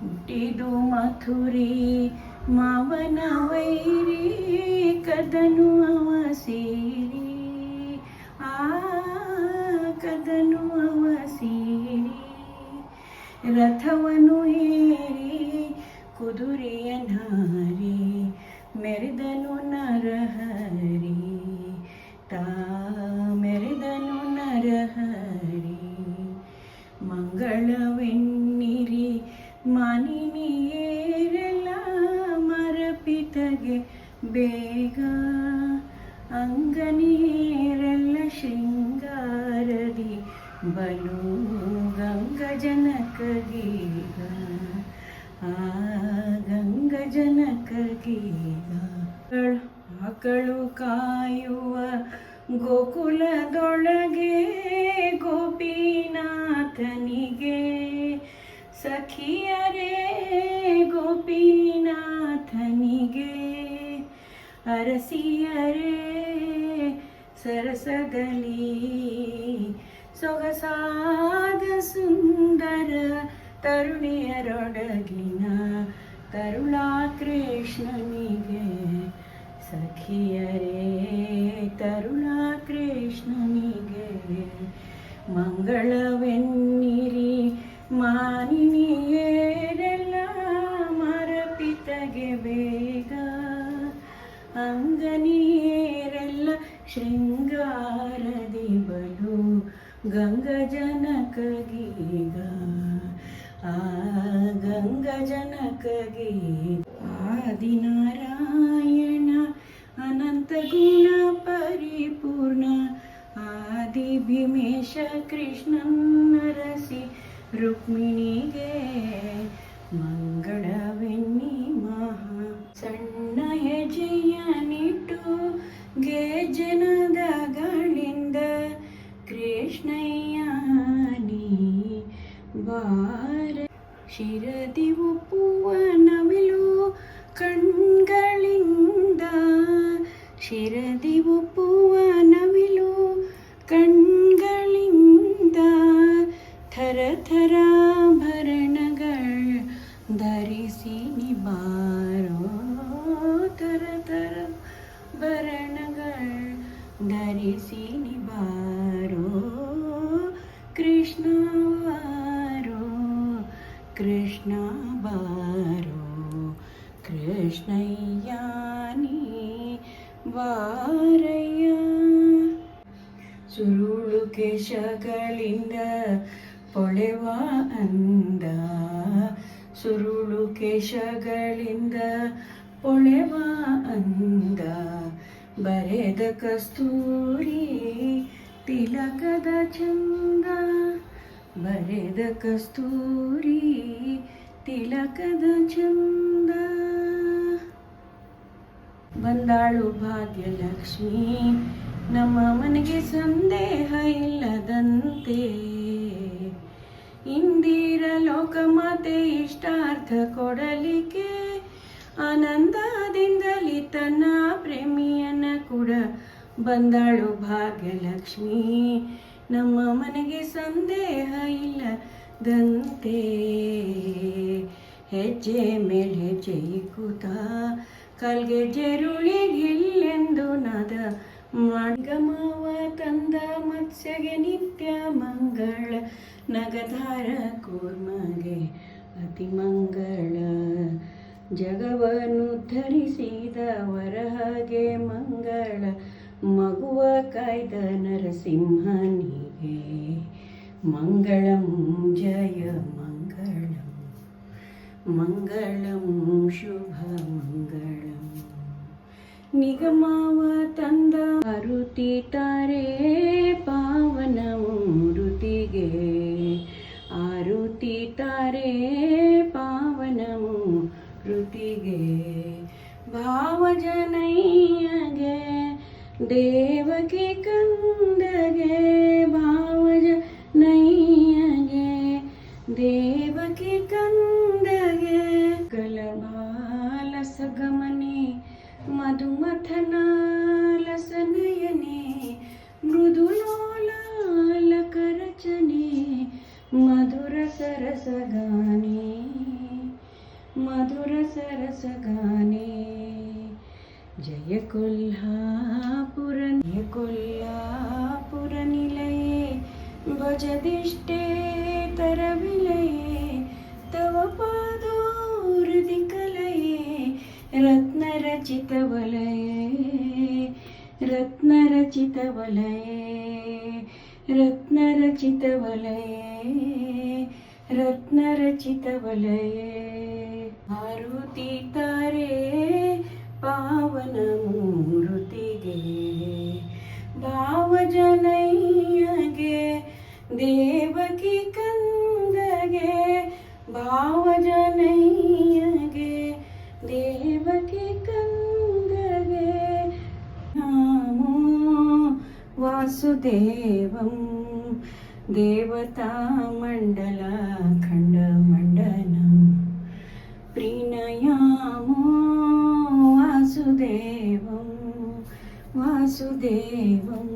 ಹುಟ್ಟಿದು ಮಥುರಿ ಮಾವನ ವೈರಿ ಕದನು ಅವ ಸೀರಿ ಆ ಕದನು ಅವ ಸೀರಿ ರಥವನು ಏರಿ ಕುದುರೆಯ ನಾರಿ ಮೆರೆದನು ನರಹರಿ ತಾ ಮೆರೆದನು ನರಹರಿ ಮಂಗಳವೆನ್ನಿರಿ ಮಾನಿನಿಯೇರಲ್ಲ ಮರಪಿತಗೆ ಬೇಗ ಅಂಗನಿಯೇರಲ್ಲ ಶೃಂಗಾರದಿ ಬಲು ಗಂಗಜನಕಗೀಗ ಆ ಗಂಗಜನಕಗೀಗ ಆಕಳು ಕಾಯುವ ಗೋಕುಲದೊಳಗೆ ಗೋಪಿನಾಥನಿಗೆ ಸಖಿಯರೇ ಗೋಪಿನಾಥನಿಗೆ ಅರಸಿಯರೇ ಸರಸದಲ್ಲಿ ಸೊಗಸಾದ ಸುಂದರ ತರುಣಿಯರೊಡಗಿನ ತರುಳಾ ಕೃಷ್ಣನಿಗೆ ಸಖಿಯರೇ ತರುಳಾ ಕೃಷ್ಣನಿಗೆ ಮಂಗಳವೆನ್ನಿರಿ ಮಾನಿನಿಯೇರೆಲ್ಲ ಮರಪಿತಗೆ ಬೇಗ ಅಂಗನಿಯೇರೆಲ್ಲ ಶೃಂಗಾರದಿ ಬಲು ಗಂಗಜನಕಗೀಗ ಆ ಗಂಗಜನಕಗೀಗ ಆದಿನಾರಾಯಣ ಅನಂತ ಗುಣ ಪರಿಪೂರ್ಣ ಆದಿ ಭೀಮೇಶ ಕೃಷ್ಣನರಸಿ ರುಕ್ಮಿಣಿಗೆ ಮಂಗಳವೆನ್ನಿ ಮಹಾ ಸಣ್ಣ ಹೆಜ್ಜೆಯನಿಟ್ಟು ಗೆಜ್ಜೆನದಗಳಿಂದ ಕೃಷ್ಣಯ್ಯ ನೀ ಬಾರ ಶಿರದಿ ಉಪ್ಪುವ ನವಿಲು ಕಣ್ಗಳಿಂದ ಶಿರದಿ ಉಪ್ಪುವ ನವಿಲು ಕಣ್ಗಳಿಂದ ಥರ ಥರ ಭರಣಗಳ ಧರಿಸಿ ನಿಬಾರೋ ಥರ ಥರ ಭರಣಗಳ ಧರಿಸಿ ನಿಬಾರೋ ಕೃಷ್ಣ ಬಾರೋ ಕೃಷ್ಣ ಬಾರೋ ಕೃಷ್ಣಯ್ಯ ನೀ ಬಾರಯ್ಯ ಸುರುಳು ಕೇಶಗಳಿಂದ ಪೊಳೆವ ಅಂದ ಸುರುಳು ಕೇಶಗಳಿಂದ ಪೊಳೆವ ಅಂದ ಬರೆದ ಕಸ್ತೂರಿ ತಿಲಕದ ಚಂದ ಬರೆದ ಕಸ್ತೂರಿ ತಿಲಕದ ಚಂದ ಬಂದಾಳು ಭಾಗ್ಯಲಕ್ಷ್ಮಿ ನಮ್ಮ ಮನೆಗೆ ಸಂದೇಹ ಇಲ್ಲದಂತೆ ಇಂದಿರ ಲೋಕಮಾತೆ ಇಷ್ಟಾರ್ಥ ಕೊಡಲಿಕ್ಕೆ ಆನಂದದಿಂದಲಿ ತನ್ನ ಪ್ರೇಮಿಯನ್ನ ಕೂಡ ಬಂದಾಳು ಭಾಗ್ಯಲಕ್ಷ್ಮಿ ನಮ್ಮ ಮನೆಗೆ ಸಂದೇಹ ಇಲ್ಲದಂತೆ ಹೆಜ್ಜೆ ಮೇಲೆ ಹೆಜ್ಜೆ ಇಕ್ಕುತ್ತ ಕಲ್ಗೆಜ್ಜೆರುಳಿಗಿಲ್ಲೆಂದು ನಾದ ಗಮವ ತಂದ ಮತ್ಸ್ಯಗೆ ನಿತ್ಯ ಮಂಗಳ ನಗಧಾರ ಕೂರ್ಮಗೆ ಅತಿ ಮಂಗಳ ಜಗವನ್ನು ಧರಿಸಿದ ವರಹಗೆ ಮಂಗಳ ಮಗುವ ಕಾಯ್ದ ನರಸಿಂಹನಿಗೆ ಮಂಗಳಂ ಜಯ ಮಂಗಳಂ ಮಂಗಳಂ ಶುಭ ಮಂಗಳಂ ನಿಗಮವ ತಂದ ಆರುತಿ ತಾರೆ ಪಾವನ ಮೂರುತಿಗೆ ಆರುತಿ ತಾರೆ ಪಾವನ ಮೂರುತಿಗೆ ಭಾವಜನಯ್ಯಗೆ ದೇವಕಿ ಕಂದಗೆ ಭಾವಜನಯ್ಯಗೆ ದೇವಕಿ ಕಂದಗೆ ಕಲಬಾಲ ಸಗಮನೆ ಮಧುಮಥನಾಲಸನಯನೆ ಮೃದುಲೋಲಾಲಕರಚನೆ ಮಧುರ ಸರಸಗಾನೆ सरसगाने जय कोल्हापुर निलये भजदिष्टे तरविलये तव पादोर्दिकलये रत्नरचितवलये आरुति ತಾರೆ पावन मूर्तिगे भावजनय्यगे देवकी कंदगे भावजनय्यगे देवकी कंदगे नामो वासुदेवं देवता मंडल खंडमंडनं प्रीणयामो वासुदेवं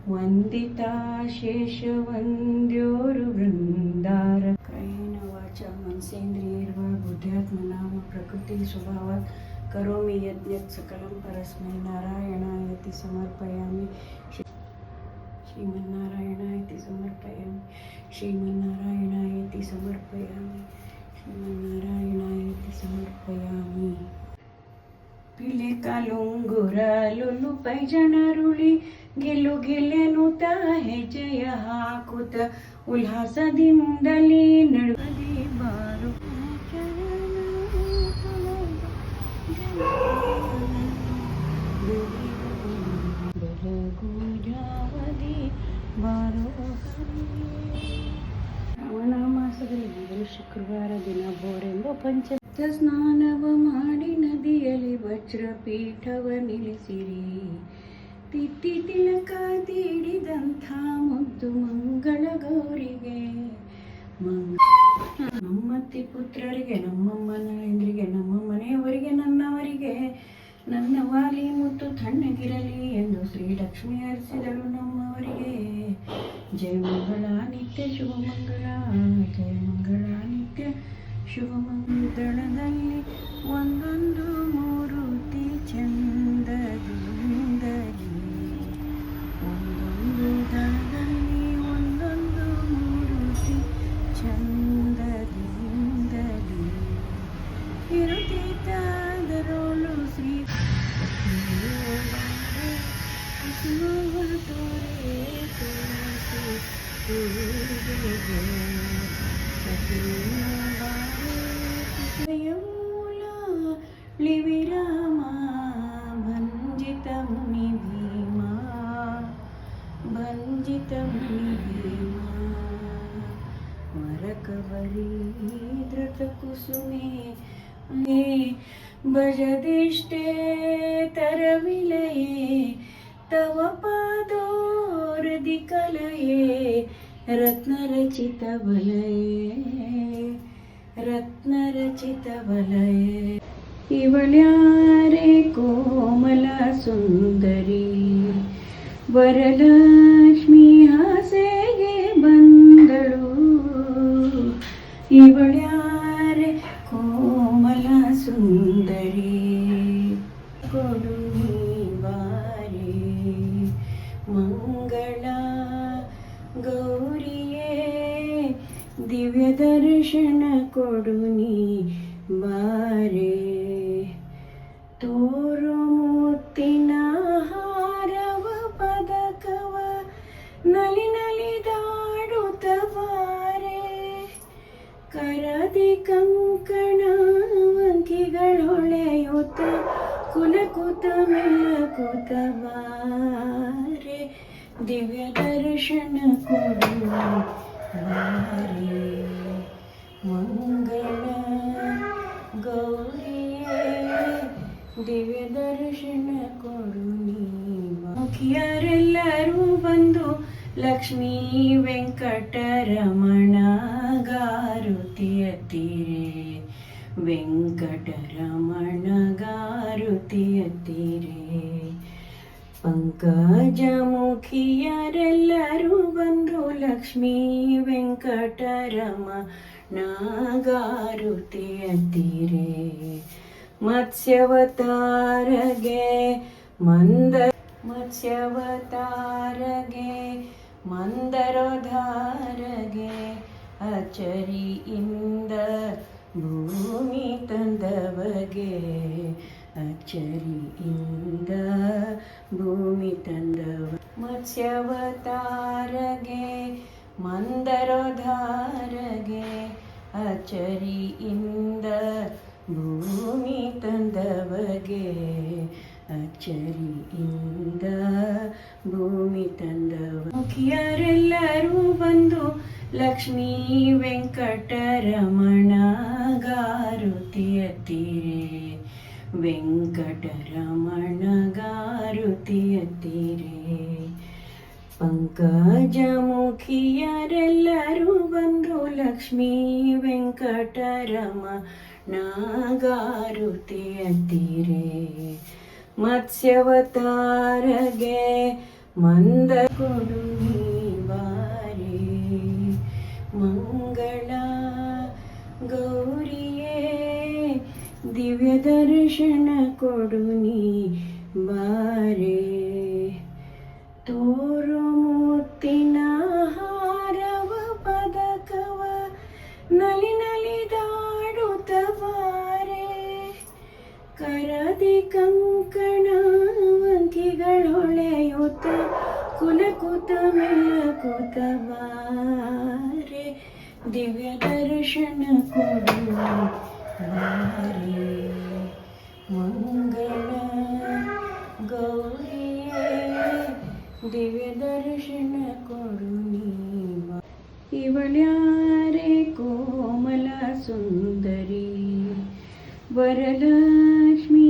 वन्दिता शेषवन्द्योरु वृन्दार क्रयेण वाचा मनसेन्द्रियैर्वा बुद्ध्यात्मना प्रकृति स्वभावात् करोमि यद्यत् सकलं परस्मै नारायणायति समर्पयामि श्रीमन्नारायणायति समर्पयामि श्रीमन्नारायणायति समर्पयामि श्रीमन्नारायणायति समर्पयामि पिले कालुंगुरलुलु पैजनरुळि ಗೆಲ್ಲು ಗೆಲ್ಲೆನುತ ಹೆಜ್ಜೆಯ ಹಾಕುತ್ತ ಉಲ್ಲಾಸದಿಂದಲೇ ನಡುವದಿ ಬಾರು ಬೆಳಗುಜಾವದಿ ಬಾರೋ ಶ್ರಾವಣ ಮಾಸದಲ್ಲಿ ಮೊದಲು ಶುಕ್ರವಾರ ದಿನ ಭೋರೆಂಬ ಪಂಚ ಸ್ನಾನವ ಮಾಡಿ ನದಿಯಲ್ಲಿ ವಜ್ರಪೀಠವ ನಿಲ್ಲಿಸಿರಿ ತಿತ್ತಿ ತಿಲಕ ತೀಡಿದಂಥ ಮುದ್ದು ಮಂಗಳ ಗೌರಿಗೆ ನಮ್ಮತ್ತಿ ಪುತ್ರರಿಗೆ ನಮ್ಮಮ್ಮನೆಂದ್ರಿಗೆ ನಮ್ಮ ಮನೆಯವರಿಗೆ ನನ್ನವರಿಗೆ ನನ್ನ ವಾಲಿ ಮುತ್ತು ತಣ್ಣಗಿರಲಿ ಎಂದು ಶ್ರೀಲಕ್ಷ್ಮಿ ಹರಿಸಿದಳು ನಮ್ಮವರಿಗೆ ಜಯ ಮಂಗಳ ನಿತ್ಯ ಶುಭಮಂಗಳ ಜಯ ಮಂಗಳ ನಿತ್ಯ ಶುಭಮಂಗಳದಲ್ಲಿ ಒಂದೊಂದು ಮೂರುತಿ ಚಂದದಿಂದಲಿ ಒಂದೊಂದು ದಳದಲ್ಲಿ ಒಂದೊಂದು ಮೂರುತಿ ಚಂದದಿಂದಲಿ ಇರುತ್ತಿದ್ದರೊಳು ಶ್ರೀ ತೋರೆ ಮೂಲ ಲಿವಿರಾಮ ಭಂಜಿತ ಮುನಿ ಭೀಮಾ ಭಂಜಿತ ಮುನಿ ಭೀಮಾ ವರಕವರಿ ಧೃತ ಕುಸುಮೆ ಭಜದಿಷ್ಟೇ तरविलये तव पादोर्दिकलये रत्नरचितवलये ಇವಳ್ಯಾರೆ ಕೋಮಲ ಸುಂದರಿ ವರಲಕ್ಷ್ಮಿ ಹಾಸೆಗೆ ಬಂದಳು ಇವಳ್ಯಾರೆ ಕೋಮಲ ಸುಂದರಿ ಕೊಡು ಬಾರೆ ಮಂಗಳ ಗೌರಿಯೇ ದಿವ್ಯ ದರ್ಶನ ಕೊಡು ನೀ ಬಾರೆ ತೋರು ಮುತ್ತಿನ ಹಾರವ ಪದಕವ ನಲಿ ನಲಿದಾಡುತ್ತ ಬಾರೆ ಕರದಿ ಕಂಕಣ ಅಂಕಿಗಳೊಳೆಯುತ್ತ ಕುಲಕುತ ಮೆಲಕುತ ಬಾರೆ ದಿವ್ಯ ದರ್ಶನ ಕೊಡು ಬಾರೆ ಮಂಗಳ ಗೌರಿಯೇ ದಿವ್ಯ ದರ್ಶನ ಕೊಡು ಮುಖಿಯರೆಲ್ಲರೂ ಬಂದು ಲಕ್ಷ್ಮೀ ವೆಂಕಟರಮಣ ಗಾರುತಿಯತ್ತೀರೆ ವೆಂಕಟರಮಣ ಗಾರುತಿಯತ್ತೀರೆ ಪಂಕಜಮುಖಿಯರೆಲ್ಲರೂ ಬಂದು ಲಕ್ಷ್ಮೀ ವೆಂಕಟರಮಣ ನಾಗಾರುತಿಯಂತೀರೆ ಮತ್ಸ್ಯವತಾರಗೆ ಮತ್ಸ್ಯವತಾರಗೆ ಮಂದರೋಧಾರಗೆ ಅಚ್ಚರಿಯಿಂದ ಭೂಮಿ ತಂದವಗೆ ಅಚ್ಚರಿಯಿಂದ ಭೂಮಿ ತಂದವ ಮತ್ಸ್ಯವತಾರಗೆ ಮಂದರೋಧಾರಗೆ ಅಚ್ಚರಿಯಿಂದ ಭೂಮಿ ತಂದವಗೆ ಅಚ್ಚರಿಯಿಂದ ಭೂಮಿ ತಂದವ ಮುಖಿಯರೆಲ್ಲರೂ ಬಂದು ಲಕ್ಷ್ಮೀ ವೆಂಕಟರಮಣ ಗಾರುತಿಯತ್ತೀರೆ ವೆಂಕಟರಮಣ ಗಾರುತಿಯತ್ತೀರೆ ಪಂಕಜಮುಖಿಯರೆಲ್ಲರೂ ಬಂದು ಲಕ್ಷ್ಮೀ ವೆಂಕಟರಮಣ ಗಾರುತಿಯತ್ತೀರೆ ಮತ್ಸ್ಯವತಾರಗೆ ಮಂದ ಕೊಡು ನೀ ಬಾರೆ ಮಂಗಳ ಗೌರಿಯೇ ದಿವ್ಯ ದರ್ಶನ ಕೊಡು ನೀ ಬಾರೆ ತೋರು ಮುತ್ತಿನ ಹಾರವ ಪದಕವ ನಲಿ ನಲಿದಾಡುತ್ತ ಬಾರೆ ಕರದಿ ಕಂಕಣ ಅಂಕಿಗಳೊಳೆಯುತ್ತ ಕುಲಕುತ ಮೆಲಕುತ ಬಾರೆ ದಿವ್ಯ ದರ್ಶನ ಕೊಡು ಬಾರೆ ಮಂಗಳ ಗೌರಿಯೇ ದಿವ್ಯ ದರ್ಶನ ಕೊಡು ನೀ ಇವಳ್ಯಾರೆ ಕೋಮಲ ಸುಂದರಿ ವರಲಕ್ಷ್ಮೀ